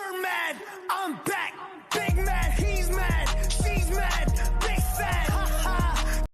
You're mad, I'm back. Big mad, he's mad, she's mad, big sad. Ha ha.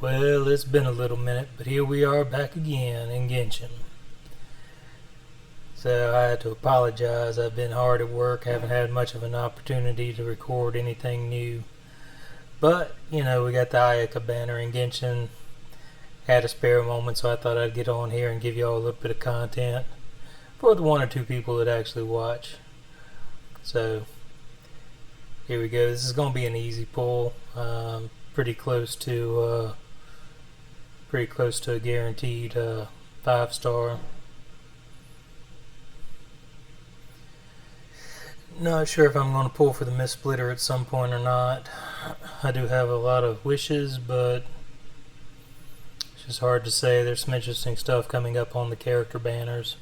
Well, it's been a little minute, but here we are back again in Genshin. So I had to apologize. I've been hard at work, haven't had much of an opportunity to record anything new. But, you know, we got the Ayaka banner in Genshin. Had a spare moment, so I thought I'd get on here and give you all a little bit of content for the one or two people that actually watch. So here we go. This is going to be an easy pull. Pretty close to a guaranteed 5-star. Not sure if I'm going to pull for the Mist Splitter at some point or not. I do have a lot of wishes, but it's just hard to say. There's some interesting stuff coming up on the character banners.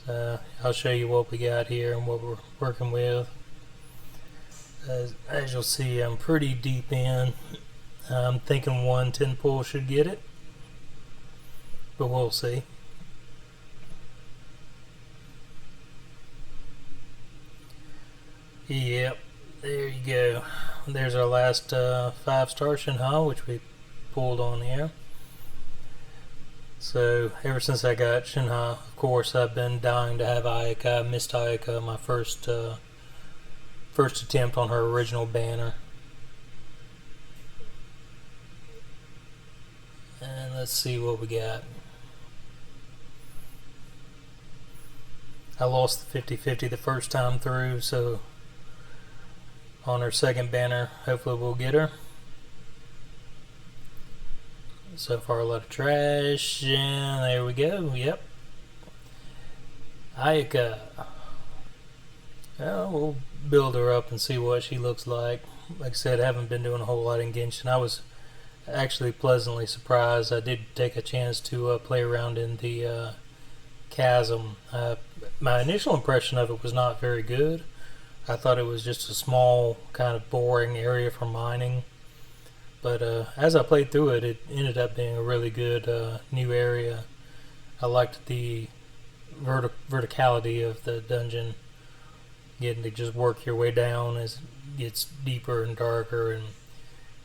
So I'll show you what we got here and what we're working with. As you'll see, I'm pretty deep in. I'm thinking 110 pull should get it, but we'll see. Yep, there you go. There's our last 5-star Shinha, which we pulled on here. So ever since I got Shinha, of course, I've been dying to have Ayaka. I missed Ayaka, my first attempt on her original banner. And let's see what we got. I lost the 50-50 the first time through, so on her second banner, hopefully we'll get her. So far a lot of trash, and there we go, yep. Ayaka. Well, we'll build her up and see what she looks like. Like I said, I haven't been doing a whole lot in Genshin. I was actually pleasantly surprised. I did take a chance to play around in the chasm. My initial impression of it was not very good. I thought it was just a small, kind of boring area for mining. But as I played through it, it ended up being a really good new area. I liked the verticality of the dungeon. Getting to just work your way down as it gets deeper and darker and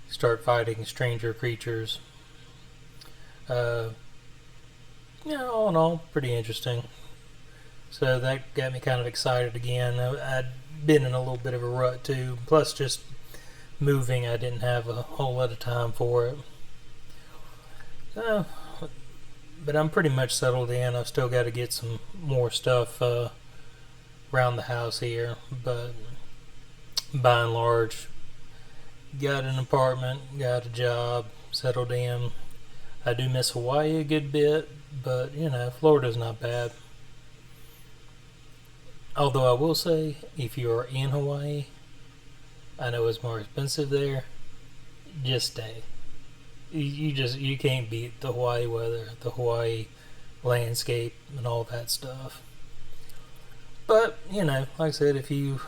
start fighting stranger creatures. All in all, pretty interesting. So that got me kind of excited again. I'd been in a little bit of a rut too. Plus just moving, I didn't have a whole lot of time for it. But I'm pretty much settled in. I've still got to get some more stuff around the house here. But by and large, got an apartment, got a job, settled in. I do miss Hawaii a good bit, but you know, Florida's not bad. Although I will say, if you are in Hawaii, I know it's more expensive there, just stay. You can't beat the Hawaii weather, the Hawaii landscape, and all that stuff. But, you know, like I said, if you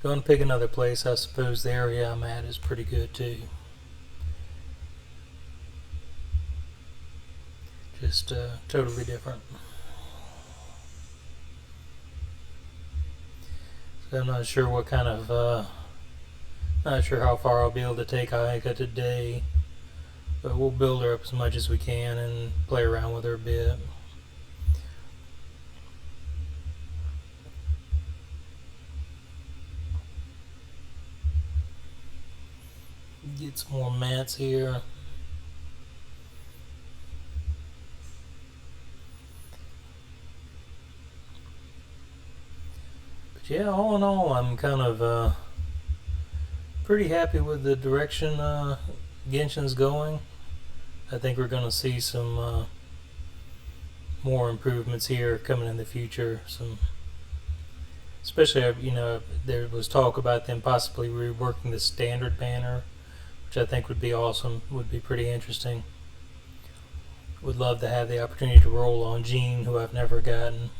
go and pick another place, I suppose the area I'm at is pretty good too. Just totally different. So I'm not sure what kind of, not sure how far I'll be able to take Ayaka today, but we'll build her up as much as we can and play around with her a bit. Get some more mats here. Yeah, all in all, I'm kind of pretty happy with the direction Genshin's going. I think we're going to see some more improvements here coming in the future. Especially, you know, there was talk about them possibly reworking the standard banner, which I think would be awesome, would be pretty interesting. Would love to have the opportunity to roll on Jean, who I've never gotten.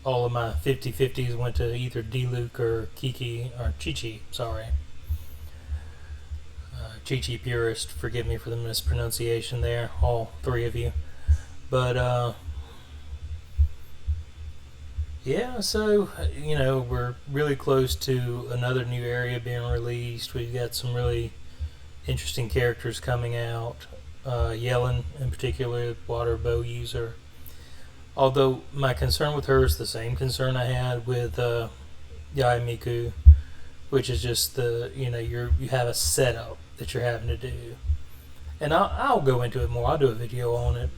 All of my 50-50s went to either Diluc or Kiki, or Chi-Chi, sorry. Chi-Chi purist, forgive me for the mispronunciation there, all three of you. But Yeah, so, we're really close to another new area being released. We've got some really interesting characters coming out. Yellen, in particular, water bow user. Although my concern with her is the same concern I had with Yamiku, which is just you have a setup that you're having to do, and I'll go into it more. I'll do a video on it,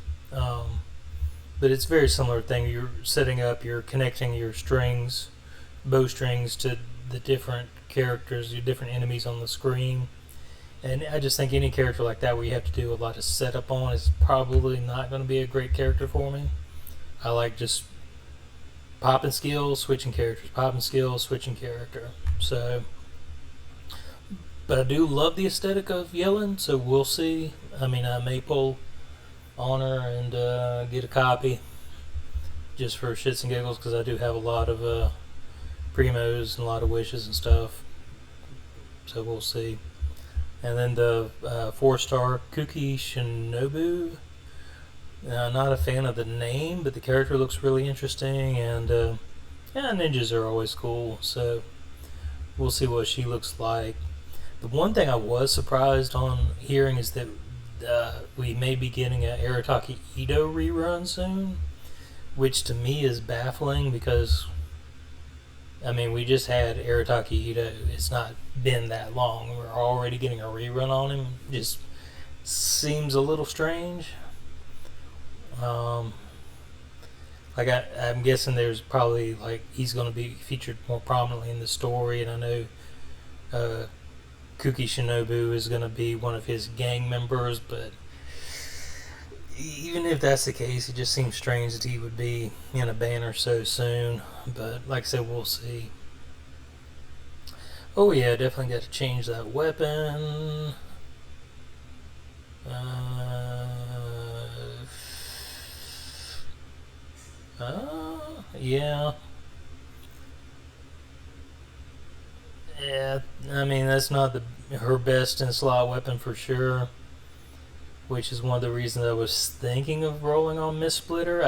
but it's a very similar thing. You're setting up, you're connecting your strings, bow strings to the different characters, your different enemies on the screen, and I just think any character like that where you have to do a lot of setup on is probably not going to be a great character for me. I like just popping skills, switching characters, popping skills, switching character. So, but I do love the aesthetic of Yellen, so we'll see. I mean, I may pull on her and get a copy just for shits and giggles because I do have a lot of primos and a lot of wishes and stuff. So we'll see. And then the 4-star Kuki Shinobu. Not a fan of the name, but the character looks really interesting, and ninjas are always cool, so we'll see what she looks like. The one thing I was surprised on hearing is that we may be getting an Arataki Ito rerun soon, which to me is baffling because, I mean, we just had Arataki Ito. It's not been that long. We're already getting a rerun on him. Just seems a little strange. I'm guessing there's probably he's going to be featured more prominently in the story, and I know Kuki Shinobu is going to be one of his gang members, but even if that's the case, it just seems strange that he would be in a banner so soon. But like I said, we'll see. Oh yeah, definitely got to change that weapon. Yeah. Yeah, I mean, that's not her best in slot weapon for sure, which is one of the reasons I was thinking of rolling on Miss Splitter.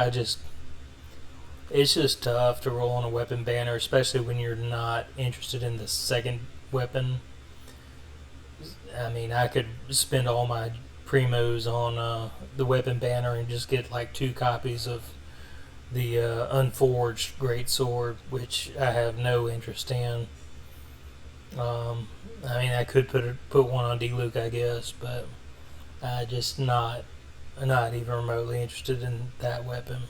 It's just tough to roll on a weapon banner, especially when you're not interested in the second weapon. I mean, I could spend all my primos on the weapon banner and just get 2 copies of the unforged greatsword, which I have no interest in. I mean, I could put one on D-Luke, I guess, but I just not even remotely interested in that weapon.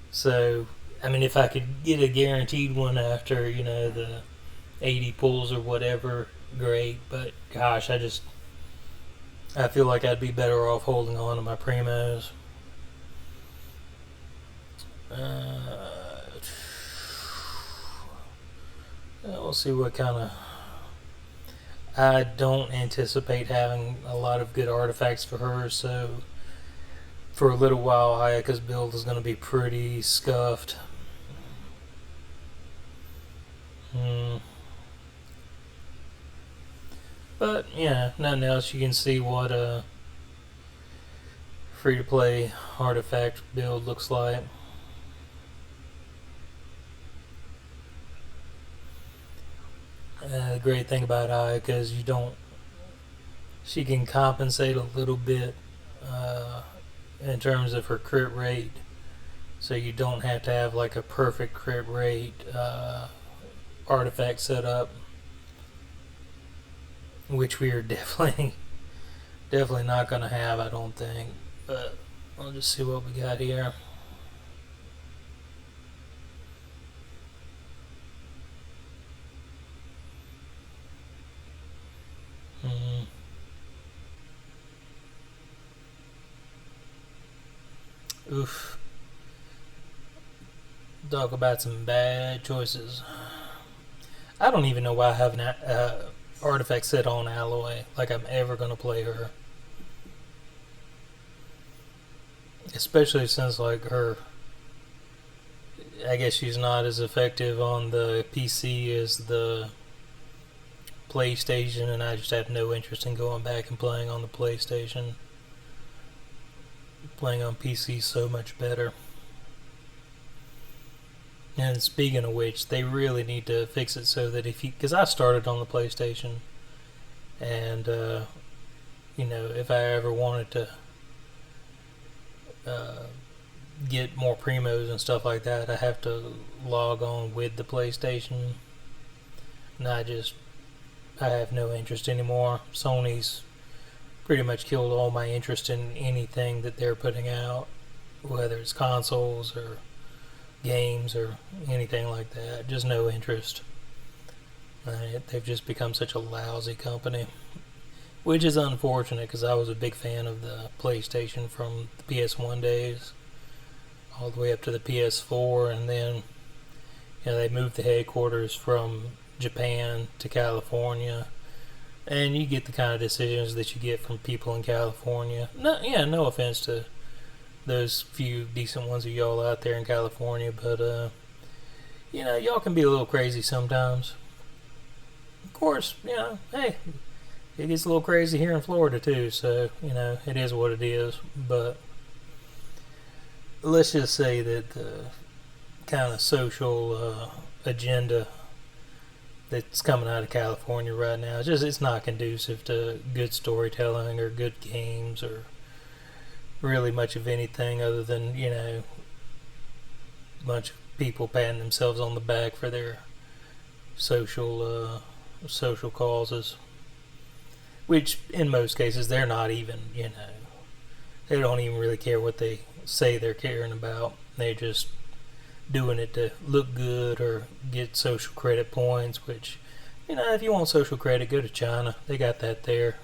So, I mean, if I could get a guaranteed one after the 80 pulls or whatever, great. But gosh, I feel like I'd be better off holding on to my primos. We'll see what kind of... I don't anticipate having a lot of good artifacts for her, so for a little while Ayaka's build is going to be pretty scuffed. But yeah, nothing else. You can see what a free-to-play artifact build looks like. The great thing about Ayaka is she can compensate a little bit in terms of her crit rate, so you don't have to have a perfect crit rate artifact set up, which we are definitely not going to have, I don't think. But I'll just see what we got here. Oof. Talk about some bad choices. I don't even know why I have an artifact set on Alloy. I'm ever going to play her. Especially since her... I guess she's not as effective on the PC as the PlayStation, and I just have no interest in going back and playing on the PlayStation. Playing on PC is so much better. And speaking of which, they really need to fix it so that because I started on the PlayStation, and if I ever wanted to get more primos and stuff like that, I have to log on with the PlayStation, and I have no interest anymore. Sony's pretty much killed all my interest in anything that they're putting out, whether it's consoles or games or anything like that. Just no interest. They've just become such a lousy company, which is unfortunate because I was a big fan of the PlayStation from the PS1 days all the way up to the PS4, and then they moved the headquarters from Japan to California, and you get the kind of decisions that you get from people in California. No offense to those few decent ones of y'all out there in California, but y'all can be a little crazy sometimes. Of course, hey, it gets a little crazy here in Florida too, so it is what it is. But let's just say that the kind of social agenda that's coming out of California right now, it's not conducive to good storytelling or good games or really much of anything other than a bunch of people patting themselves on the back for their social causes, which in most cases they're not even they don't even really care what they say they're caring about. They're just doing it to look good or get social credit points, which if you want social credit, go to China. They got that there.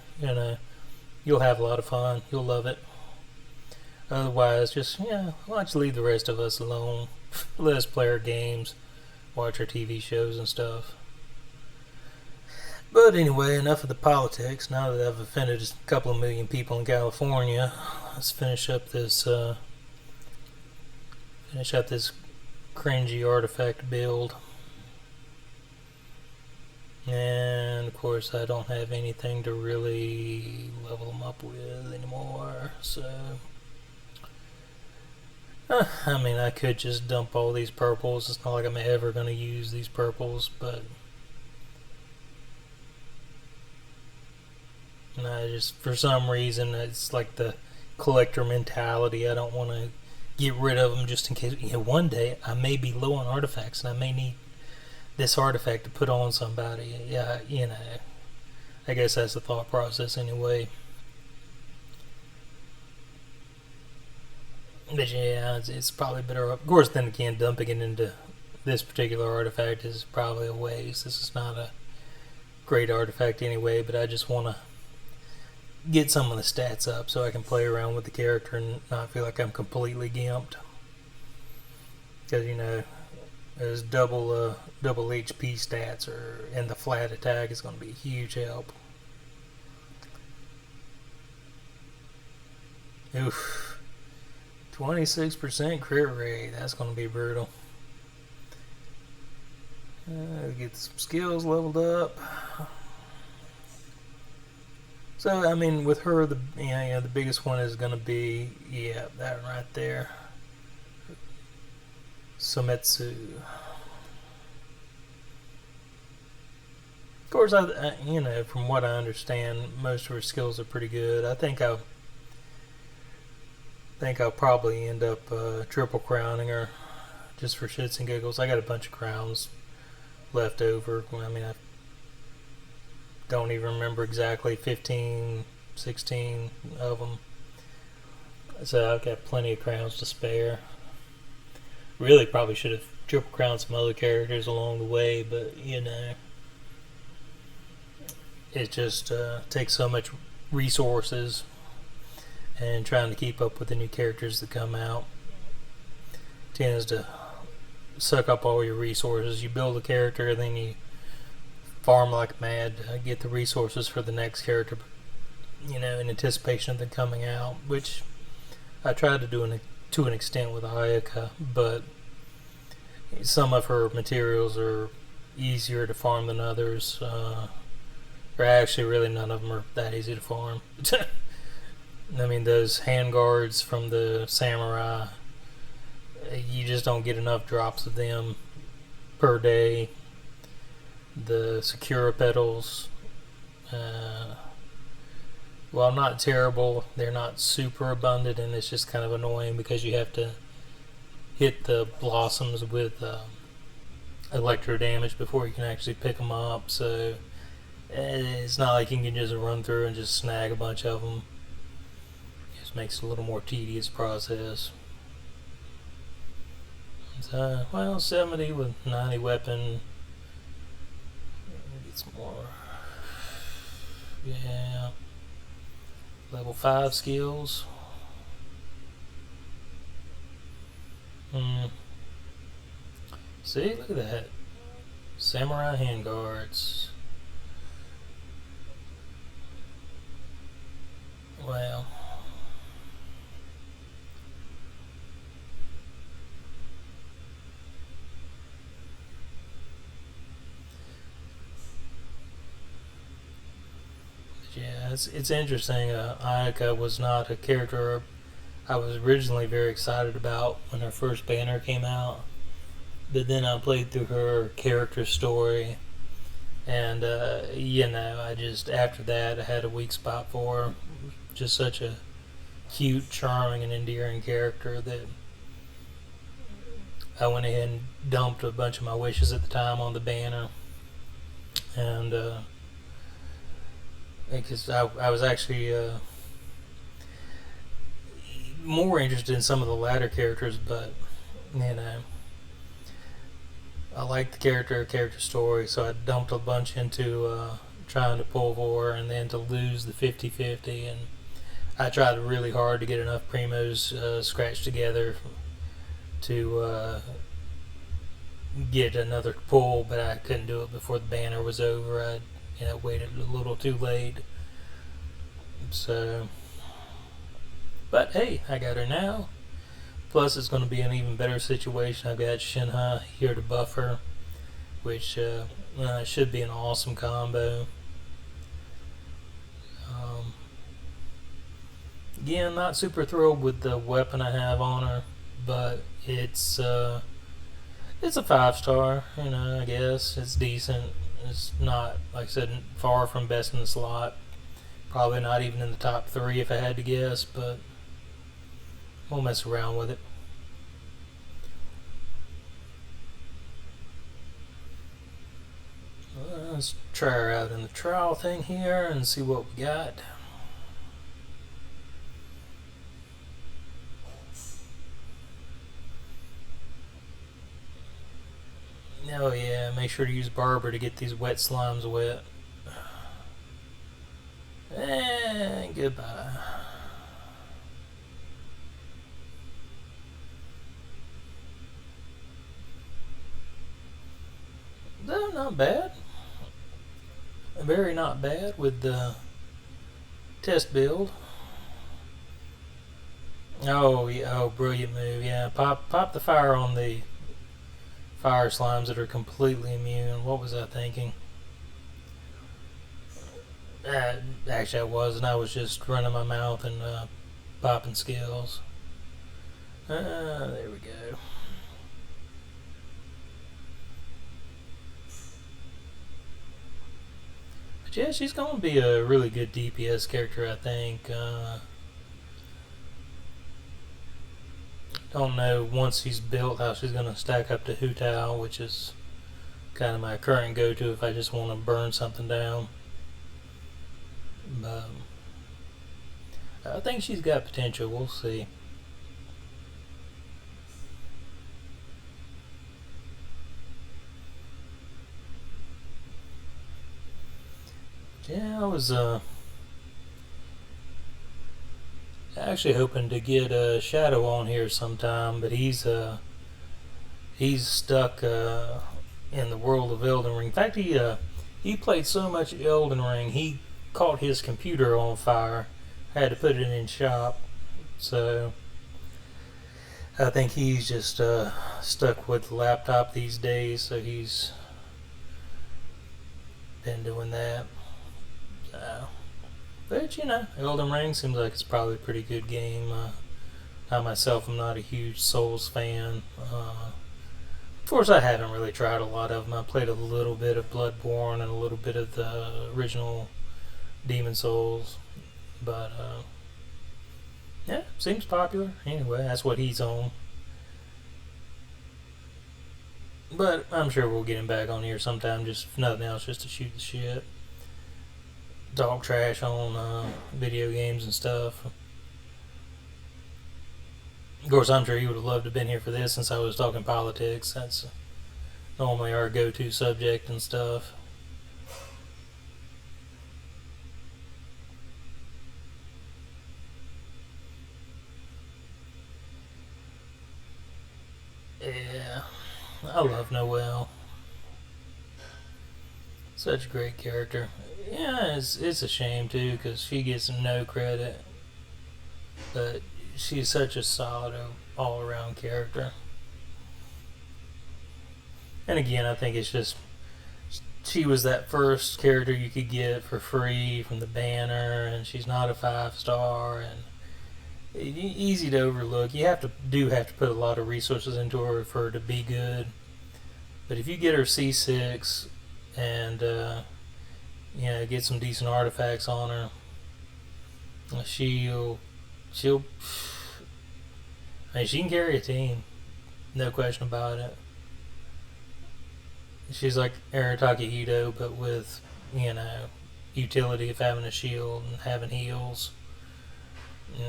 You'll have a lot of fun. You'll love it. Otherwise, just why don't you leave the rest of us alone? Let us play our games, watch our TV shows and stuff. But anyway, enough of the politics. Now that I've offended a couple of million people in California, let's finish up this cringy artifact build. And of course, I don't have anything to really level them up with anymore, so I could just dump all these purples. It's not like I'm ever going to use these purples, but I just, for some reason, it's like the collector mentality. I don't want to get rid of them just in case. One day I may be low on artifacts and I may need this artifact to put on somebody. I guess that's the thought process anyway. But it's probably better. Of course, then again, dumping it into this particular artifact is probably a waste. This is not a great artifact anyway, but I just want to get some of the stats up so I can play around with the character and not feel like I'm completely gimped. Because those double HP stats and the flat attack is going to be a huge help. Oof. 26% crit rate. That's going to be brutal. Get some skills leveled up. So with her, the biggest one is going to be that right there, Sometsu. Of course, from what I understand, most of her skills are pretty good. I think I'll probably end up triple crowning her just for shits and giggles. I got a bunch of crowns left over. I don't even remember exactly, 15, 16 of them. So I've got plenty of crowns to spare. Really probably should have triple crowned some other characters along the way, but it just takes so much resources, and trying to keep up with the new characters that come out tends to suck up all your resources. You build a character, then you farm like mad to get the resources for the next character, in anticipation of them coming out, which I tried to do to an extent with Ayaka, but some of her materials are easier to farm than others. Or actually, really none of them are that easy to farm. Those handguards from the samurai, you just don't get enough drops of them per day. The Sakura petals, while not terrible, they're not super abundant, and it's just kind of annoying because you have to hit the blossoms with electro damage before you can actually pick them up. So it's not like you can just run through and just snag a bunch of them. It just makes it a little more tedious process. So, well, 70 with 90 weapon. Get some more. Yeah. Level 5 skills. See, look at that. Samurai handguards. Well. Yeah, it's interesting. Ayaka was not a character I was originally very excited about when her first banner came out. But then I played through her character story, and I just, after that, I had a weak spot for her. Just such a cute, charming, and endearing character that I went ahead and dumped a bunch of my wishes at the time on the banner. And because I was actually more interested in some of the latter characters, but I liked the character story, so I dumped a bunch into trying to pull for her, and then to lose the 50-50, and I tried really hard to get enough primos scratched together to get another pull, but I couldn't do it before the banner was over. I waited a little too late. So, but hey, I got her now. Plus, it's going to be an even better situation. I've got Shinha here to buff her, which should be an awesome combo. Again, not super thrilled with the weapon I have on her, but it's a 5-star. I guess it's decent. It's not, like I said, far from best in the slot. Probably not even in the top 3 if I had to guess, but we'll mess around with it. Let's try her out in the trial thing here and see what we got. Oh yeah, make sure to use Barber to get these wet slimes wet. And goodbye. No, not bad. Very not bad with the test build. Oh yeah, brilliant move. Yeah, pop the fire on the fire slimes that are completely immune. What was I thinking? Actually, I wasn't. I was just running my mouth and popping skills. There we go. But yeah, she's going to be a really good DPS character, I think. Don't know once she's built how she's going to stack up to Hu Tao, which is kind of my current go-to if I just want to burn something down. But I think she's got potential. We'll see. Yeah, I was actually hoping to get Shadow on here sometime, but he's stuck in the world of Elden Ring. In fact, he played so much Elden Ring, he caught his computer on fire. Had to put it in shop. So I think he's just stuck with the laptop these days, so he's been doing that. But Elden Ring seems like it's probably a pretty good game. I myself am not a huge Souls fan. Of course, I haven't really tried a lot of them. I played a little bit of Bloodborne and a little bit of the original Demon Souls, but yeah, seems popular. Anyway, that's what he's on. But I'm sure we'll get him back on here sometime, just if nothing else, just to shoot the shit, talk trash on video games and stuff. Of course, I'm sure he would have loved to have been here for this, since I was talking politics. That's normally our go-to subject and stuff. Yeah, I love Noelle. Such a great character. Yeah, it's a shame too, because she gets no credit, but she's such a solid all-around character. And again, I think it's just she was that first character you could get for free from the banner, and she's not a 5-star, and easy to overlook. You have to put a lot of resources into her for her to be good. But if you get her C6 and get some decent artifacts on her, she'll she can carry a team, no question about it. She's like Arataki Hito, but with utility of having a shield and having heals.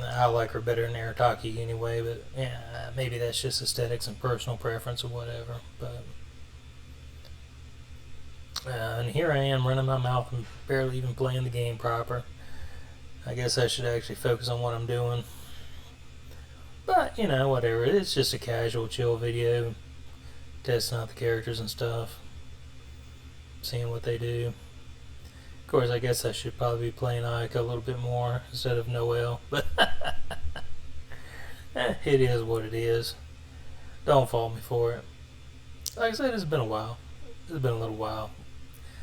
I like her better than Arataki anyway, but yeah, maybe that's just aesthetics and personal preference or whatever. But and here I am running my mouth and barely even playing the game proper. I guess I should actually focus on what I'm doing. But whatever. It's just a casual, chill video, testing out the characters and stuff, seeing what they do. Of course, I guess I should probably be playing Ayaka a little bit more instead of Noelle, but it is what it is. Don't fault me for it. Like I said, it's been a while. It's been a little while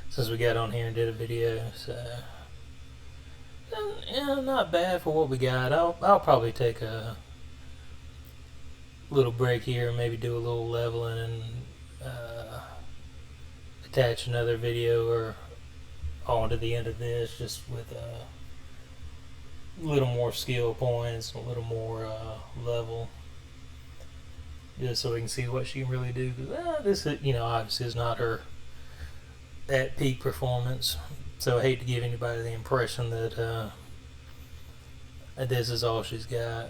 since we got on here and did a video, so not bad for what we got. I'll probably take a little break here, maybe do a little leveling and attach another video or on to the end of this, just with a little more skill points, a little more level, just so we can see what she can really do. Because this, obviously is not her at peak performance, so I hate to give anybody the impression that this is all she's got.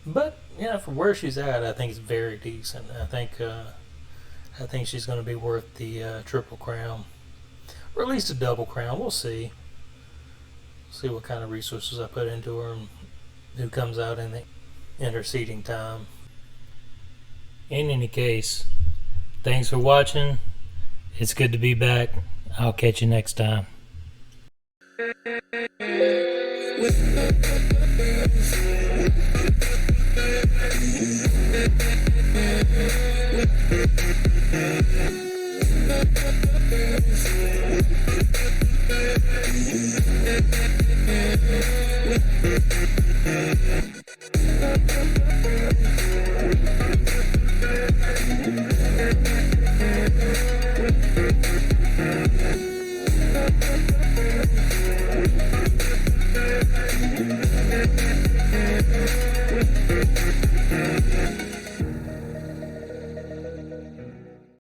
But for where she's at, I think it's very decent. I think she's going to be worth the triple crown, or at least a double crown. We'll see. See what kind of resources I put into her and who comes out in the interceding time. In any case, thanks for watching. It's good to be back. I'll catch you next time.